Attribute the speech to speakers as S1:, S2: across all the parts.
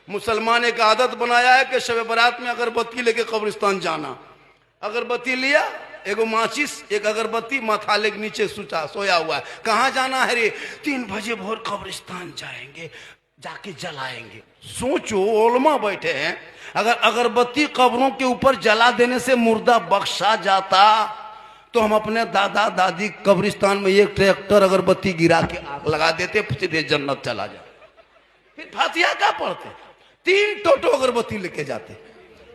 S1: मुसलमान एक आदत बनाया है कि शब बारात में अगरबत्ती लेके कब्रिस्तान जाना। अगरबत्ती लिया, एगो माचिस, एक अगरबत्ती, माथाले के नीचे सोया हुआ है। कहाँ जाना है रे? 3 बजे भोर कब्रिस्तान जाएंगे, जाके जलाएंगे। सोचो, उलमा बैठे हैं, अगर अगरबत्ती कब्रों के ऊपर जला देने से मुर्दा बख्शा जाता तो हम अपने दादा दादी कब्रिस्तान में एक ट्रैक्टर अगरबत्ती गिरा के आग लगा देते, सीधे जन्नत चला जाए। फिर फातिहा क्या पढ़ते? 3 टोटो अगरबत्ती लेके जाते,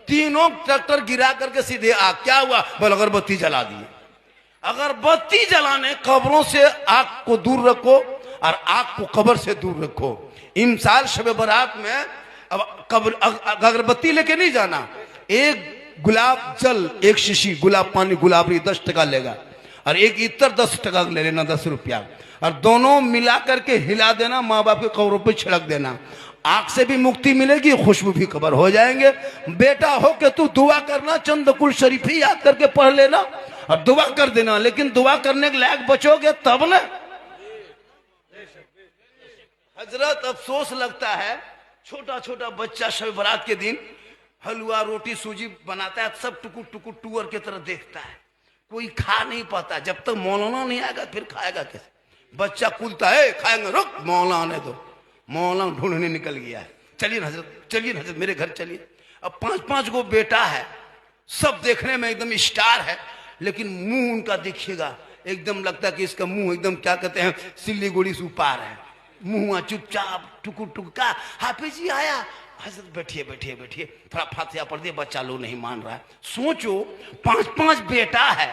S1: तीनों ट्रैक्टर गिरा करके सीधे आग। क्या हुआ? बोल अगरबत्ती जला दिए। अगरबत्ती जलाने, कब्रों से आग को दूर रखो और आग को कब्र से दूर रखो। इमसाल शब बारात में अब कब्र अगरबत्ती लेके नहीं जाना। एक गुलाब जल, एक शीशी गुलाब पानी, गुलाबरी 10 टका लेगा, और एक इत्र 10 टका ले लेना, 10 रुपया, और दोनों मिला करके हिला देना, माँ बाप के कब्रों पे छिड़क देना। आग से भी मुक्ति मिलेगी, खुशबू भी कब्र हो जाएंगे। बेटा हो के तू दुआ करना, चंद कुल शरीफ ही याद करके पढ़ लेना और दुआ कर देना, लेकिन दुआ करने के लायक बचोगे तब ना। हजरत अफसोस लगता है, छोटा छोटा बच्चा शब बारात के दिन हलवा रोटी सूजी बनाता है, सब टुकुर टुकुर टूअर की तरह देखता है, कोई खा नहीं पाता। जब तक मौलाना नहीं आएगा फिर खाएगा कैसे? बच्चा कूदता है, खाएंगे, रुक मौलाना आने दो। मौलाना ढूंढने निकल गया है, चलिए हजरत, चलिए हजरत, मेरे घर चलिए। अब 5-5 गो बेटा है, सब देखने में एकदम स्टार है, लेकिन मुंह उनका देखिएगा एकदम लगता है कि इसका मुंह एकदम क्या कहते हैं, सिल्लीगुड़ी से ऊपर है। मुंह चुपचाप टुकुर टुकुर का, हाफिज जी आया, हजरत बैठिए बैठिए बैठिए, थोड़ा फातिहा पढ़ दिए, बच्चा लोग नहीं मान रहा है। सोचो, 5-5 बेटा है,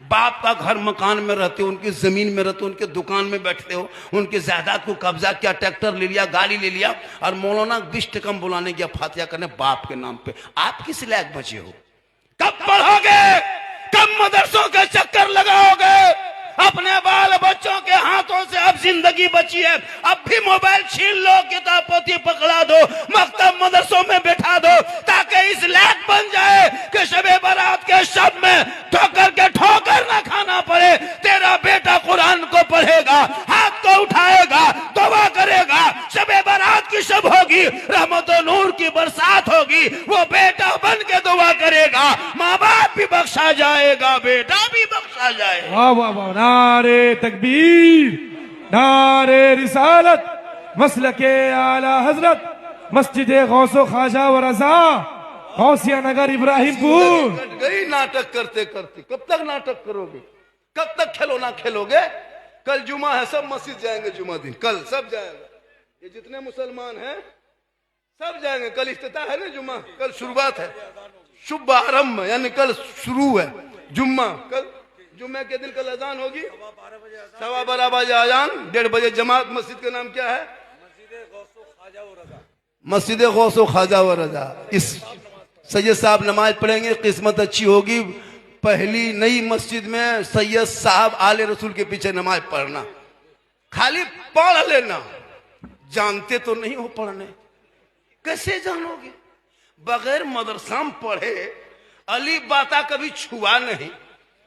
S1: बाप का घर मकान में रहते हो, उनकी जमीन में रहते हो, उनके दुकान में बैठते हो, उनके जायदाद को कब्जा किया, ट्रैक्टर ले लिया, गाड़ी ले लिया, और मौलाना 20 टका बुलाने गया फातिहा करने बाप के नाम पे। आप किस लायक बचे हो? कब पढ़ोगे? कब मदरसों के चक्कर लगाओगे? अपने बाल बच्चों के हाथों से अब जिंदगी बची है, अब भी मोबाइल छीन लो, किताब पोथी पकड़ा दो, मकतब मदरसों में बैठा दो, ताकि इस लायक बन जाए कि शबे बारात के शब में ठोकर के ठोकर ना खाना पड़े। तेरा बेटा कुरान को पढ़ेगा, हाथ को उठाएगा, दुआ करेगा, शबे बारात की शब होगी, रहमत और नूर की बरसात होगी, वो बेटा बन के दुआ करेगा, माँ बाप भी बख्शा जाएगा, बेटा भी बख्शा जाएगा।
S2: वाह वाह वाह, नारे तकबीर, नारे रिसालत, मसलके आला हजरत, मस्जिद गौसो ख्वाजा व रजा, गौसिया नगर इब्राहिमपुर।
S1: कट गई नाटक करते करते। कब तक नाटक करोगे? कब तक खिलौना खेलोगे? कल जुमा है, सब मस्जिद जाएंगे, जुमा दिन कल सब जाएंगे, ये जितने मुसलमान हैं सब जाएंगे। कल इफ्तिताह है ना जुमा, कल शुरुआत है, शुभ आरंभ, यानी कल शुरू है जुम्मा। कल जुम्मे के दिन कल अजान होगी, 12:15 बजे अजान, 1:30 बजे जमात। मस्जिद का नाम क्या है? मस्जिद गौसो ख्वाजा व रजा। इस सैयद साहब नमाज पढ़ेंगे, किस्मत अच्छी होगी। पहली नई मस्जिद में सैयद साहब आले रसूल के पीछे नमाज पढ़ना, खाली पढ़ लेना, जानते तो नहीं हो पढ़ने, कैसे जानोगे? बगैर मदरसा पढ़े, अली बाता कभी छुआ नहीं,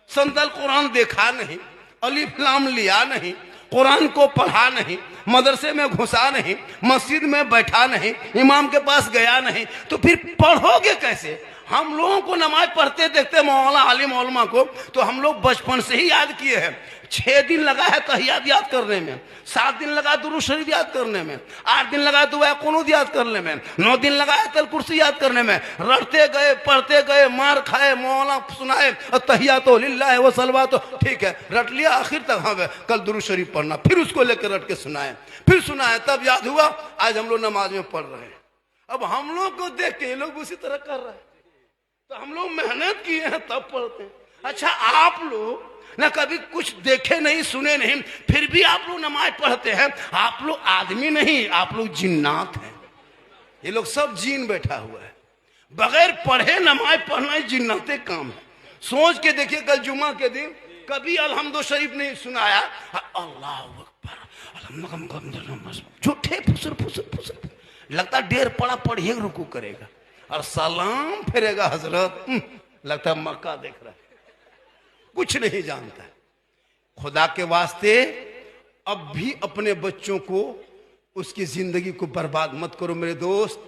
S1: संदल कुरान देखा नहीं, अलिफ लाम लिया नहीं, कुरान को पढ़ा नहीं, मदरसे में घुसा नहीं, मस्जिद में बैठा नहीं, इमाम के पास गया नहीं, तो फिर पढ़ोगे कैसे? हम लोगों को नमाज पढ़ते देखते मौलाना आलिम उलमा को, तो हम लोग बचपन से ही याद किए हैं। 6 दिन लगा है तहियात याद करने में, 7 दिन लगा दुरूद शरीफ याद करने में, 8 दिन लगा दुआ कुनूत याद करने में, 9 दिन लगा तल कुर्सी याद करने में। रटते गए, पढ़ते गए, मार खाए, मौला सुनाए, तहियातो लिल्लाह व सलवातो, ठीक है रट लिया आखिर तक। हाँ कल दुरूद शरीफ पढ़ना, फिर उसको लेकर रट के सुनाए, फिर सुनाए, तब याद हुआ आज हम लोग नमाज में पढ़ रहे हैं। अब हम लोग को देख के ये लोग उसी तरह कर रहे हैं, तो हम लोग मेहनत किए हैं तब पढ़ते हैं। अच्छा, आप लोग ना कभी कुछ देखे नहीं सुने नहीं, फिर भी आप लोग नमाज पढ़ते हैं। आप लोग आदमी नहीं, आप लोग जिन्नात हैं। ये लोग सब जीन बैठा हुआ है, बगैर पढ़े नमाज पढ़ना जिन्नाते काम है। सोच के देखिए, कल जुमा के दिन कभी अलहम्दो शरीफ नहीं सुनाया, अल्लाह अकबर, झूठे फुसर फुसर फुसर, लगता 1.5 पड़ा पढ़िए रुकू करेगा और सलाम फेरेगा हजरत, लगता है मक्का देख रहा है, कुछ नहीं जानता। खुदा के वास्ते अब भी अपने बच्चों को उसकी जिंदगी को बर्बाद मत करो मेरे दोस्त।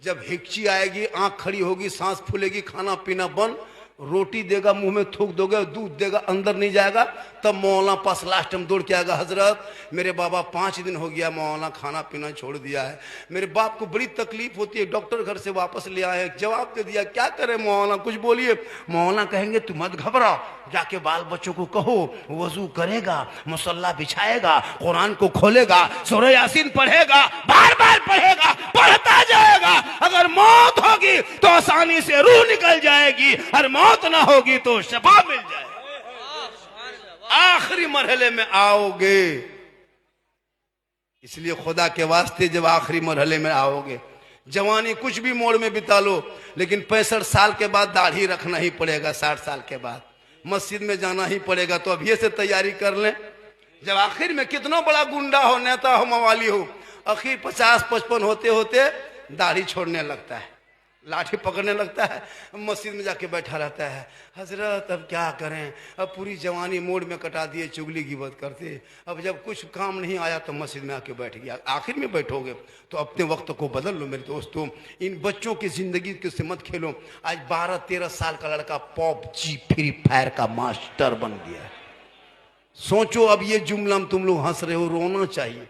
S1: जब हिकची आएगी, आंख खड़ी होगी, सांस फूलेगी, खाना पीना बंद, रोटी देगा मुंह में थूक दोगे, दूध देगा अंदर नहीं जाएगा, तब मौलाना पास लास्ट में दौड़ के आएगा, हजरत मेरे बाबा 5 दिन हो गया मौलाना खाना पीना छोड़ दिया है, मेरे बाप को बड़ी तकलीफ होती है, डॉक्टर घर से वापस ले आए, जवाब दे दिया, क्या करें मौलाना कुछ बोलिए। मौलाना कहेंगे तू मत घबराओ, जाके बाल बच्चों को कहो वजू करेगा, मुसल्ला बिछाएगा, कुरान को खोलेगा, सूरह यासीन पढ़ेगा, बार बार पढ़ेगा, पढ़ता जाएगा। अगर मौत होगी तो आसानी से रूह निकल जाएगी, और मौत ना होगी तो शफा मिल जाएगी। आखिरी मरहले में आओगे, इसलिए खुदा के वास्ते जब आखिरी मरहले में आओगे, जवानी कुछ भी मोड़ में बिता लो, लेकिन 65 साल के बाद दाढ़ी रखना ही पड़ेगा, 60 साल के बाद मस्जिद में जाना ही पड़ेगा। तो अभी से तैयारी कर लें। जब आखिर में कितना बड़ा गुंडा हो, नेता हो, मवाली हो, आखिर 50-55 होते होते दाढ़ी छोड़ने लगता है, लाठी पकड़ने लगता है, मस्जिद में जाके बैठा रहता है, हजरत अब क्या करें, अब पूरी जवानी मोड़ में कटा दिए, चुगली गिबत करते, अब जब कुछ काम नहीं आया तो मस्जिद में आके बैठ गया। आखिर में बैठोगे तो अपने वक्त को बदल लो मेरे दोस्तों। इन बच्चों की जिंदगी से मत खेलो। आज 12-13 साल का लड़का PUBG फ्री फायर का मास्टर बन गया है। सोचो, अब ये जुमला तुम लोग हंस रहे हो, रोना चाहिए,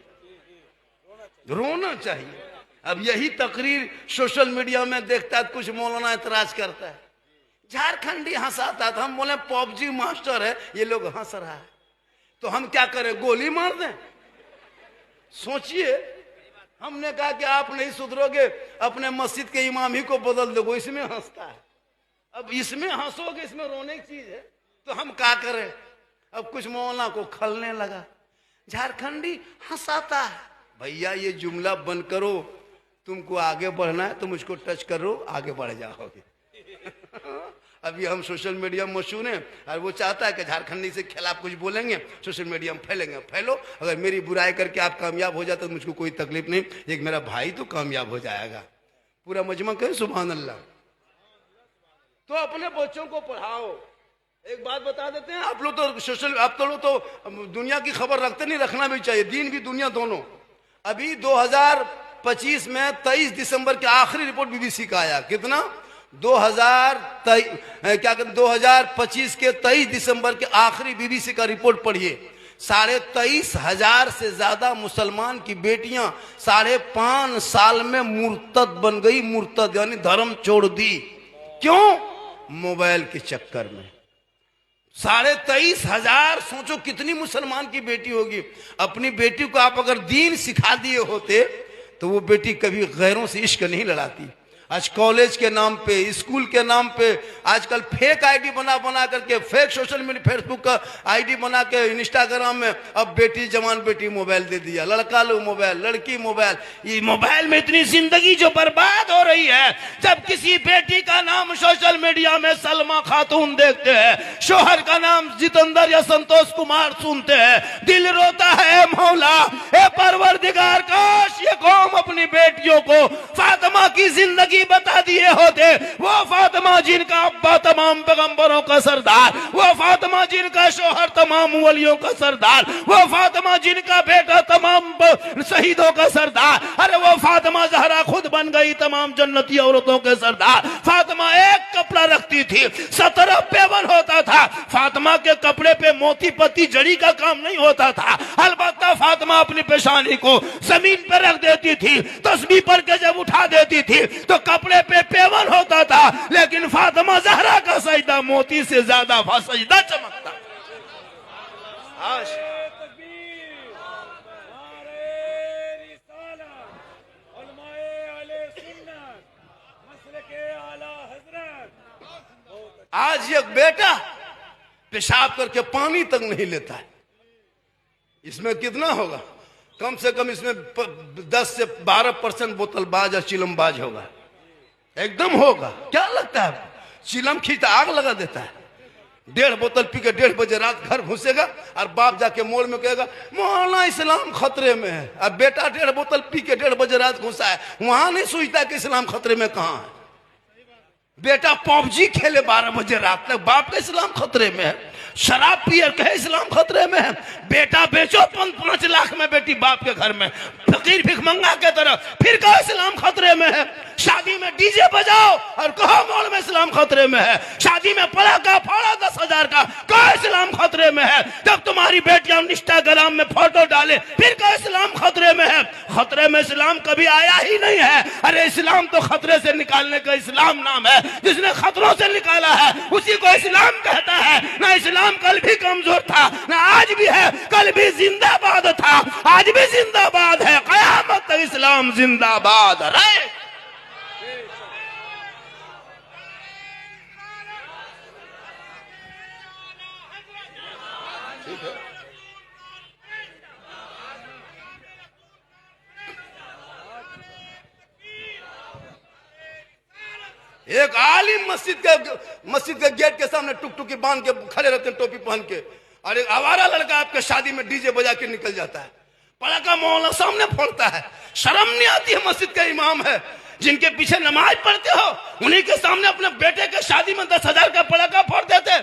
S1: रोना चाहिए। अब यही तकरीर सोशल मीडिया में देखता है, कुछ मौलाना एतराज करता है, झारखंडी हंसाता था, हम बोले PUBG मास्टर है, ये लोग हंस रहा है, तो हम क्या करें, गोली मार दें? सोचिए। हमने कहा कि आप नहीं सुधरोगे, अपने मस्जिद के इमाम ही को बदल दो, इसमें हंसता है। अब इसमें हंसोगे, इसमें रोने की चीज है, तो हम क्या करें? अब कुछ मौलाना को खलने लगा, झारखंडी हंसाता है। भैया ये जुमला बंद करो, तुमको आगे बढ़ना है तो मुझको टच करो, आगे बढ़ जाओगे। अभी हम सोशल मीडिया में मशहूर हैं, और वो चाहता है कि झारखंडी से खिलाफ कुछ बोलेंगे, सोशल मीडिया में फैलेंगे। फैलो, अगर मेरी बुराई करके आप कामयाब हो जाते तो मुझको कोई तकलीफ नहीं, एक मेरा भाई तो कामयाब हो जाएगा। पूरा मजमा कहे सुभान अल्लाह। तो अपने बच्चों को पढ़ाओ। एक बात बता देते हैं, आप लोग तो सोशल, आप तो लोग तो दुनिया की खबर रखते नहीं, रखना भी चाहिए, दीन भी दुनिया दोनों। अभी 2025 में 23 दिसंबर की आखिरी रिपोर्ट बीबीसी का आया, कितना 2025 के 23 दिसंबर के आखिरी बीबीसी का रिपोर्ट पढ़िए। 23,500 से ज्यादा मुसलमान की बेटियां 5.5 साल में मुर्तद बन गई। मुर्तद यानी धर्म छोड़ दी। क्यों? मोबाइल के चक्कर में। 23,500, सोचो कितनी मुसलमान की बेटी होगी। अपनी बेटी को आप अगर दीन सिखा दिए होते तो वो बेटी कभी गैरों से इश्क नहीं लड़ाती। आज कॉलेज के नाम पे, स्कूल के नाम पे, आजकल फेक आईडी बना करके, फेक सोशल मीडिया फेसबुक का आईडी बना के इंस्टाग्राम में अब बेटी, जवान बेटी मोबाइल दे दिया, लड़का लो मोबाइल, लड़की मोबाइल। ये मोबाइल में इतनी जिंदगी जो बर्बाद हो रही है। जब किसी बेटी का नाम सोशल मीडिया में सलमा खातून देखते हैं, शोहर का नाम जितेंद्र या संतोष कुमार सुनते हैं, दिल रोता है मौला, ए परवरदिगार, काश ये कौम अपनी बेटियों को फातिमा की जिंदगी बता दिए होते। वो फातिमा जिनका अब्बा तमाम पैगंबरों का सरदार, वो फातिमा जिनका शोहर तमाम वलियों का सरदार, वो फातिमा जिनका बेटा तमाम शहीदों का सरदार। अरे वो फातिमा जहरा खुद बन गई तमाम जन्नती औरतों के सरदार। फातिमा एक कपड़ा रखती थी, 17 पेवन होता था। फातिमा के कपड़े पे मोती पत्ती जड़ी का काम नहीं होता था। अलबत्ता फातिमा अपनी पेशानी को जमीन पर रख देती थी, तस्बीह पढ़ के जब उठा देती थी तो कपड़े पे पेवन होता था। लेकिन फातिमा जहरा का सजदा मोती से ज्यादा सजदा चमकता। आज एक बेटा पेशाब करके पानी तक नहीं लेता है। इसमें कितना होगा? कम से कम इसमें 10 से 12% बोतलबाज और चिलमबाज होगा। एकदम होगा। क्या लगता है? चिलम खींचता आग लगा देता है। 1.5 बोतल पी के 1:30 बजे रात घर घुसेगा और बाप जाके मोड़ में कहेगा मौलाना इस्लाम खतरे में है। अब बेटा 1.5 बोतल पी के 1:30 बजे रात घुसा है, वहां नहीं सोचता कि इस्लाम खतरे में कहां है। बेटा PUBG खेले 12 बजे रात तक, बाप का इस्लाम खतरे में है। शराब पिए कहे इस्लाम खतरे में है। बेटा बेचो 5 लाख में बेटी बाप के घर में, फकीर भिखमंगा के तरह, फिर कहो इस्लाम खतरे में है। शादी में डीजे बजाओ और कहो मॉल में इस्लाम खतरे में है। शादी में पड़ाका फोड़ो 10,000 का, कहो इस्लाम खतरे में है। जब तुम्हारी बेटियां इंस्टाग्राम में फोटो डाले फिर कहो इस्लाम खतरे में है। खतरे में इस्लाम कभी आया ही नहीं है। अरे इस्लाम तो खतरे से निकालने का इस्लाम नाम है। जिसने खतरों से निकाला है उसी को इस्लाम कहता है। ना इस्लाम कल भी कमजोर था, ना आज भी है, कल भी जिंदाबाद था, आज भी जिंदाबाद है, कयामत तक इस्लाम जिंदाबाद रहे। एक आलिम मस्जिद के गेट के सामने टुकटुकी बांध के खड़े रहते हैं, टोपी पहन के, और एक आवारा लड़का आपके शादी में डीजे बजा के निकल जाता है, पड़ाका मोहल्ला सामने फोड़ता है। शर्म नहीं आती है? मस्जिद का इमाम है, जिनके पीछे नमाज पढ़ते हो, उन्हीं के सामने अपने बेटे के शादी में 10,000 का पड़ाका फोड़ देते।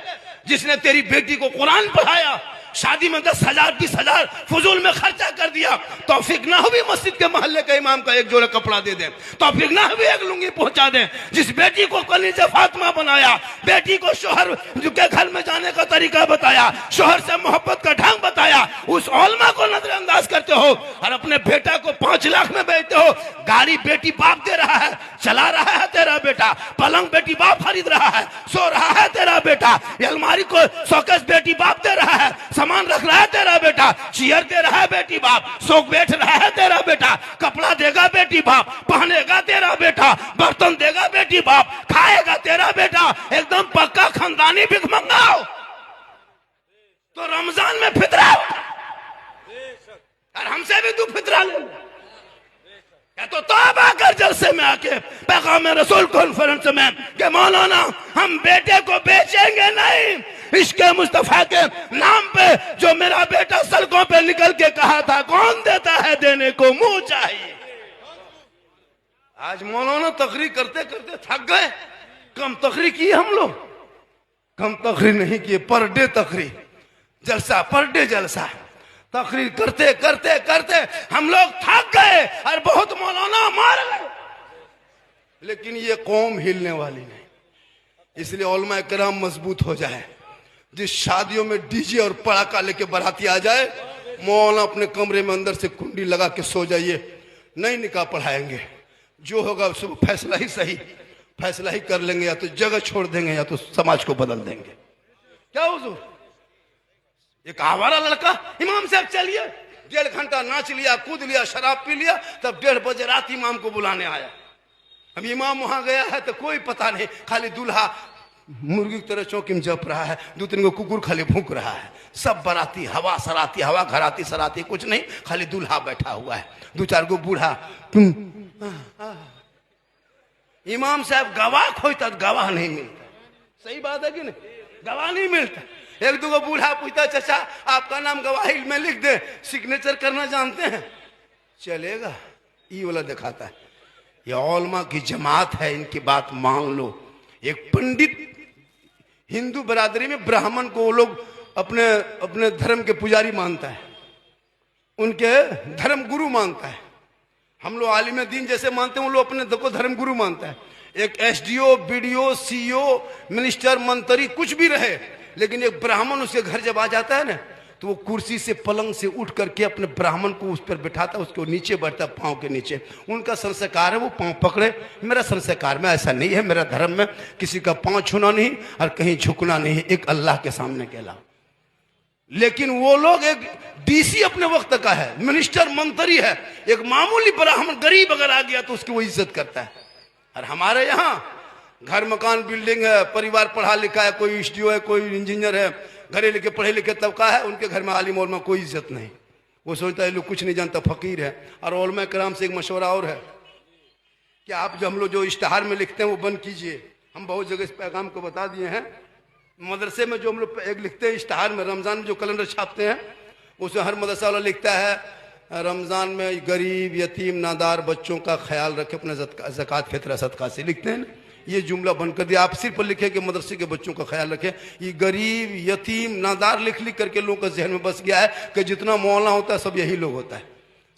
S1: जिसने तेरी बेटी को कुरान पढ़ाया, शादी में 10,000 20,000 फजूल में खर्चा कर दिया, तौफीक ना हुई मस्जिद के मोहल्ले के इमाम का एक जोड़ा कपड़ा दे दे, तौफीक ना हुई एक लुंगी पहुंचा दे। जिस बेटी को कनीज़े फातिमा बनाया, बेटी को शोहर के घर में जाने का तरीका बताया, शोहर से मोहब्बत का ढंग बताया, उस औलमा को नजरअंदाज करते हो और अपने बेटा को 5 लाख में बेचते हो। गाड़ी बेटी बाप दे रहा है, चला रहा है तेरा बेटा, पलंग बेटी बाप खरीद रहा है, सो रहा है तेरा बेटा, अलमारी को शोकेस बेटी बाप दे रहा है, सामान रख रहा है तेरा बेटा, चेयर दे रहा है बेटी बाप, सोख बैठ रहा है तेरा बेटा, कपड़ा देगा बेटी बाप, पहनेगा तेरा बेटा, बर्तन देगा बेटी बाप, खाएगा तेरा बेटा, एकदम पक्का खानदानी भिखमंगा हो। तो रमजान में फितरा और हमसे भी तू फितरा ले, या तो तौबा कर जलसे में आके पैगाम रसूल कॉन्फ्रेंस में कि मौलाना हम बेटे को बेचेंगे नहीं, इसके मुस्तफा के नाम पे जो मेरा बेटा सड़कों पे निकल के कहा था, कौन देता है देने को मुंह चाहिए। आज मौलाना तकरीर करते करते थक गए। कम तकरीर की हम लोग, कम तकरीर नहीं किए, पर डे तकरीर, जलसा पर डे जलसा, तकरीर करते करते करते हम लोग थक गए और बहुत मौलाना मार गए। लेकिन ये कौम हिलने वाली नहीं, इसलिए उलमा किराम मजबूत हो जाए। जिस शादियों में डीजे और पड़ाका लेके बाराती आ जाए, मौलाना अपने कमरे में अंदर से कुंडी लगा के सो जाइए, नहीं निकाह पढ़ाएंगे, जो होगा सब फैसला ही सही, फैसला ही कर लेंगे, या तो जगह छोड़ देंगे या तो समाज को बदल देंगे। क्या हुजूर, एक आवारा लड़का इमाम साहब चलिए, 1.5 घंटा नाच लिया, कूद लिया, शराब पी लिया, तब 1:30 बजे रात इमाम को बुलाने आया। अब इमाम वहां गया है तो कोई पता नहीं, खाली दूल्हा मुर्गी की तरह चौकी में जप रहा है, 2-3 को कुकुर खाली भूक रहा है, सब बराती हवा सराती, हवा घराती सराती कुछ नहीं, खाली दूल्हा बैठा हुआ है, 2-4 को बूढ़ा। इमाम साहब गवाह खोजता, गवाह नहीं मिलता। सही बात है कि नहीं, गवाह नहीं मिलता। 1-2 बूढ़ा पूछता, चाचा आपका नाम गवाही में लिख दे, सिग्नेचर करना जानते हैं? चलेगा, ये वाला दिखाता है। ये औलमा की जमात है, इनकी बात मान लो। एक पंडित हिंदू बरादरी में ब्राह्मण को वो लोग अपने अपने धर्म के पुजारी मानता है, उनके धर्म गुरु मानता है। हम लोग आलिम दीन जैसे मानते हैं, वो लोग अपने को धर्म गुरु मानता है। एक एसडीओ, बीडीओ, सीईओ, मिनिस्टर, मंत्री कुछ भी रहे, लेकिन एक ब्राह्मण उसके घर जब आ जाता है ना, तो वो कुर्सी से पलंग से उठ करके अपने ब्राह्मण को उस पर बैठाता है, उसको नीचे बैठता है, पाँव के नीचे। उनका संस्कार है वो पाँव पकड़े। मेरा संस्कार में ऐसा नहीं है, मेरा धर्म में किसी का पाँव छूना नहीं और कहीं झुकना नहीं, एक अल्लाह के सामने के अलावा। लेकिन वो लोग, एक डीसी अपने वक्त का है, मिनिस्टर मंत्री है, एक मामूली ब्राह्मण गरीब अगर आ गया तो उसकी वो इज्जत करता है। और हमारे यहाँ घर मकान बिल्डिंग है, परिवार पढ़ा लिखा है, कोई एसडीओ है, कोई इंजीनियर है, घरे लिखे पढ़े लिखे तबका है, उनके घर में आलिम उलमा कोई इज्जत नहीं। वो सोचता है लोग कुछ नहीं जानता, फकीर है। और उलमा कराम से एक मशवरा और है कि आप जो हम लोग जो इश्तहार में लिखते हैं वो बंद कीजिए। हम बहुत जगह इस पैगाम को बता दिए हैं। मदरसे में जो हम लोग एक लिखते हैं इश्तहार में, रमजान में जो कैलेंडर छापते हैं, उसमें हर मदरसा वाला लिखता है रमजान में गरीब यतीम नादार बच्चों का ख्याल रखे, अपने ज़कात फित्र सदका से लिखते हैं। ये जुमला बंद कर दिया। आप सिर्फ लिखे कि मदरसे के बच्चों का ख्याल रखें। ये गरीब, यतीम, नादार लिख लिख करके लोगों का जहन में बस गया है कि जितना मौलाना होता है सब यही लोग होता है,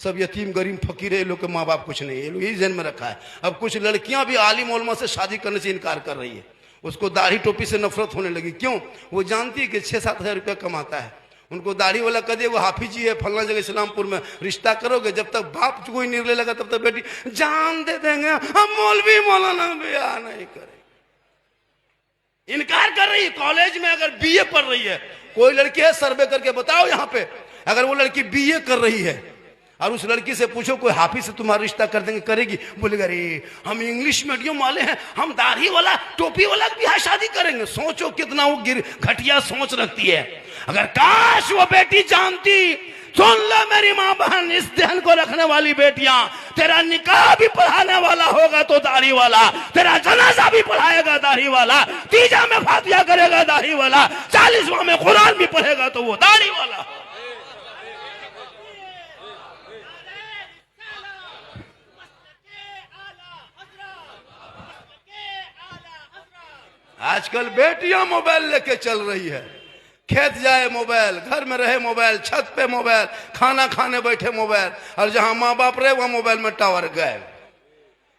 S1: सब यतीम गरीब फकीर है, ये लोग के माँ बाप कुछ नहीं है, ये लोग यही जहन में रखा है। अब कुछ लड़कियां भी आलिम उलमा से शादी करने से इनकार कर रही है, उसको दाढ़ी टोपी से नफरत होने लगी। क्यों? वो जानती है कि 6-7 हज़ार रुपया कमाता है। उनको दाढ़ी वाला कह दे वो हाफिज जी है फलना जगह इस्लामपुर में, रिश्ता करोगे, जब तक बाप कोई निर्णय लगा तब तक बेटी जान दे देंगे, हम मौलवी मौलाना ब्याह नहीं करें। इनकार कर रही है। कॉलेज में अगर बीए पढ़ रही है, कोई लड़की है सर्वे करके बताओ यहाँ पे, अगर वो लड़की बीए कर रही है और उस लड़की से पूछो कोई हाफिज से तुम्हारा रिश्ता कर देंगे, करेगी? बोलेगा अरे हम इंग्लिश मीडियम वाले हैं, हम दाढ़ी वाला टोपी वाला भी शादी करेंगे। सोचो कितना वो घटिया सोच रखती है। अगर काश वो बेटी जानती, सुन लो मेरी माँ बहन, इस ध्यान को रखने वाली बेटियां, तेरा निकाह भी पढ़ाने वाला होगा तो दाढ़ी वाला, तेरा जनाजा भी पढ़ाएगा दाढ़ी वाला, तीजा में फातिहा करेगा दाढ़ी वाला, 40वां में कुरान भी पढ़ेगा तो वो दाढ़ी वाला। आजकल बेटियां मोबाइल लेके चल रही है, खेत जाए मोबाइल, घर में रहे मोबाइल, छत पे मोबाइल, खाना खाने बैठे मोबाइल, और जहां माँ बाप रहे वहां मोबाइल में टावर गायब।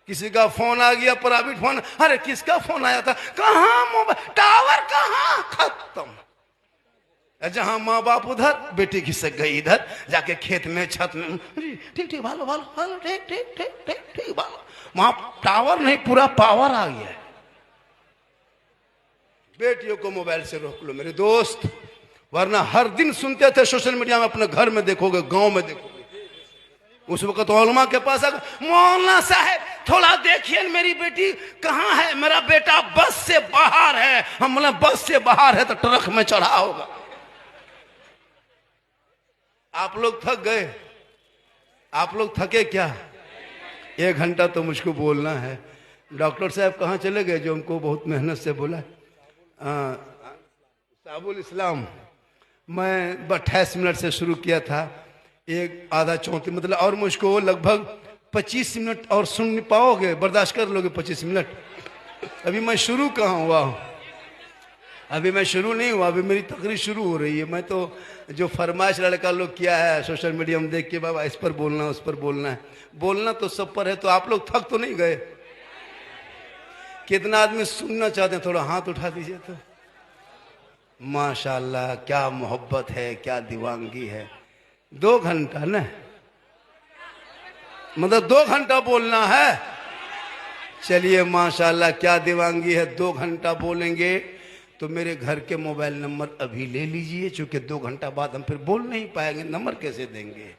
S1: किसी का फोन आ गया, प्राइवेट फोन, अरे किसका फोन आया था, कहां मोबाइल, टावर कहां, खत्म। जहां माँ बाप उधर, बेटी खिसक गई इधर, जाके खेत में छत में, ठीक ठीक भालो भालो भालो, ठीक ठीक ठीक ठीक ठीक भालो, वहां टावर नहीं पूरा पावर आ गया है। बेटियों को मोबाइल से रोक लो मेरे दोस्त, वरना हर दिन सुनते थे सोशल मीडिया में, अपने घर में देखोगे, गांव में देखोगे, उस वक्त उलमा के पास आकर मौलाना साहब थोड़ा देखिए मेरी बेटी कहाँ है, मेरा बेटा बस से बाहर है। हम बोले बस से बाहर है तो ट्रक में चढ़ा होगा। आप लोग थक गए? आप लोग थके क्या? 1 घंटा तो मुझको बोलना है। डॉक्टर साहब कहाँ चले गए जो हमको बहुत मेहनत से बोला? साबुल इस्लाम, मैं 28 मिनट से शुरू किया था, 1:34 मतलब, और मुझको लगभग 25 मिनट और सुन नहीं पाओगे, बर्दाश्त कर लोगे 25 मिनट? अभी मैं शुरू कहाँ हुआ हूँ, अभी मैं शुरू नहीं हुआ, अभी मेरी तकरीर शुरू हो रही है। मैं तो जो फरमाइश लड़का लोग किया है सोशल मीडिया में देख के, बाबा इस पर बोलना उस पर बोलना है, बोलना तो सब पर है। तो आप लोग थक तो नहीं गए? कितना आदमी सुनना चाहते हैं? थोड़ा हाथ उठा दीजिए तो। माशाल्लाह, क्या मोहब्बत है, क्या दीवानगी है। 2 घंटा ना, मतलब 2 घंटा बोलना है। चलिए माशाल्लाह, क्या दीवानगी है। 2 घंटा बोलेंगे तो मेरे घर के मोबाइल नंबर अभी ले लीजिए, चूंकि 2 घंटा बाद हम फिर बोल नहीं पाएंगे, नंबर कैसे देंगे।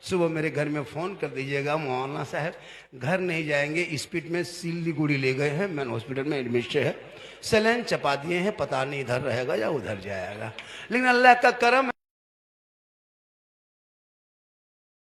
S1: सुबह मेरे घर में फ़ोन कर दीजिएगा, मौलाना साहब घर नहीं जाएंगे, स्पीड में सिलीगुड़ी ले गए हैं, मैन हॉस्पिटल में एडमिट है, सैलाइन चपा दिए हैं, पता नहीं इधर रहेगा या उधर जाएगा। लेकिन अल्लाह का करम